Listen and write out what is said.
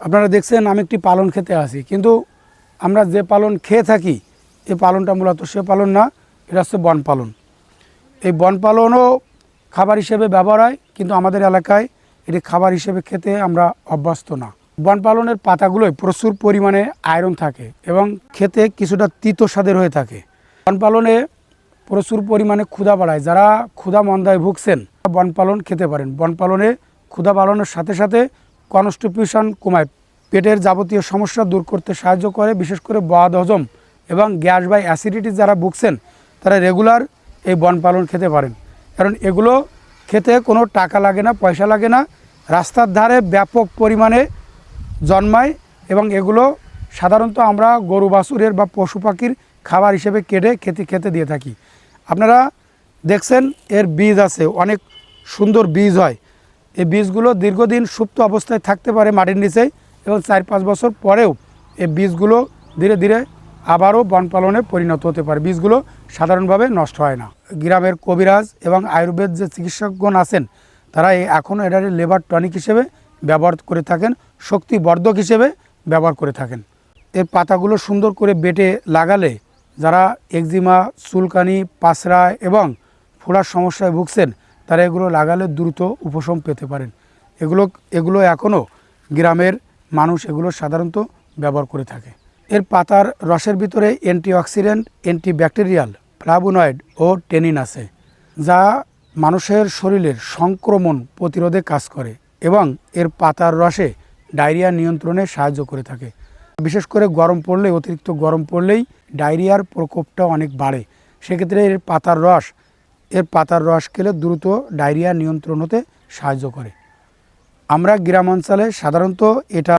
আপনারা দেখছেন আমি একটি পালন খেতে আছি, কিন্তু আমরা যে পালন খেয়ে থাকি এই পালনটা মূলত সে পালন না, এটা হচ্ছে বন পালন। এই বন পালনও খাবার হিসেবে ব্যবহার হয়, কিন্তু আমাদের এলাকায় এটি খাবার হিসেবে খেতে আমরা অভ্যস্ত না। বন পালনের পাতাগুলোয় প্রচুর পরিমাণে আয়রন থাকে এবং খেতে কিছুটা তিতো স্বাদের হয়ে থাকে। বন পালনে প্রচুর পরিমাণে ক্ষুধা বাড়ায়। যারা ক্ষুধা মন্দায় ভুগছেন বন পালন খেতে পারেন। বন পালনে ক্ষুধা বাড়ানোর সাথে সাথে কনস্টিপেশন কমায়, পেটের যাবতীয় সমস্যা দূর করতে সাহায্য করে। বিশেষ করে বদ হজম এবং গ্যাস বা অ্যাসিডিটি যারা ভুগছেন তারা রেগুলার এই বন পালন খেতে পারেন, কারণ এগুলো খেতে কোনো টাকা লাগে না, পয়সা লাগে না। রাস্তার ধারে ব্যাপক পরিমাণে জন্মায় এবং এগুলো সাধারণত আমরা গরু বাছুরের বা পশু পাখির খাবার হিসেবে কেটে খেতে দিয়ে থাকি। আপনারা দেখছেন এর বীজ আছে, অনেক সুন্দর বীজ হয়। এই বীজগুলো দীর্ঘদিন সুপ্ত অবস্থায় থাকতে পারে মাটির নিচেই, এবং 4-5 বছর পরেও এই বীজগুলো ধীরে ধীরে আবারও বন পালনে পরিণত হতে পারে। বীজগুলো সাধারণভাবে নষ্ট হয় না। গ্রামের কবিরাজ এবং আয়ুর্বেদ যে চিকিৎসকগণ আছেন তারা এখনও এটাকে লেবার টনিক হিসেবে ব্যবহার করে থাকেন, শক্তিবর্ধক হিসেবে ব্যবহার করে থাকেন। এর পাতাগুলো সুন্দর করে বেটে লাগালে যারা একজিমা, চুলকানি, পাছড়া এবং ফোড়ার সমস্যায় ভুগছেন তারা এগুলো লাগালে দ্রুত উপশম পেতে পারেন। এগুলো এখনও গ্রামের মানুষ এগুলো সাধারণত ব্যবহার করে থাকে। এর পাতার রসের ভিতরে অ্যান্টিঅক্সিডেন্ট, অ্যান্টিব্যাকটেরিয়াল, ফ্লাভোনয়েড ও টেনিন আছে, যা মানুষের শরীরের সংক্রমণ প্রতিরোধে কাজ করে এবং এর পাতার রসে ডায়রিয়া নিয়ন্ত্রণে সাহায্য করে থাকে। বিশেষ করে গরম পড়লে, অতিরিক্ত গরম পড়লেই ডায়রিয়ার প্রকোপটা অনেক বাড়ে। সেক্ষেত্রে এর পাতার রস খেলে দ্রুত ডায়রিয়া নিয়ন্ত্রণ হতে সাহায্য করে। আমরা গ্রাম অঞ্চলে সাধারণত এটা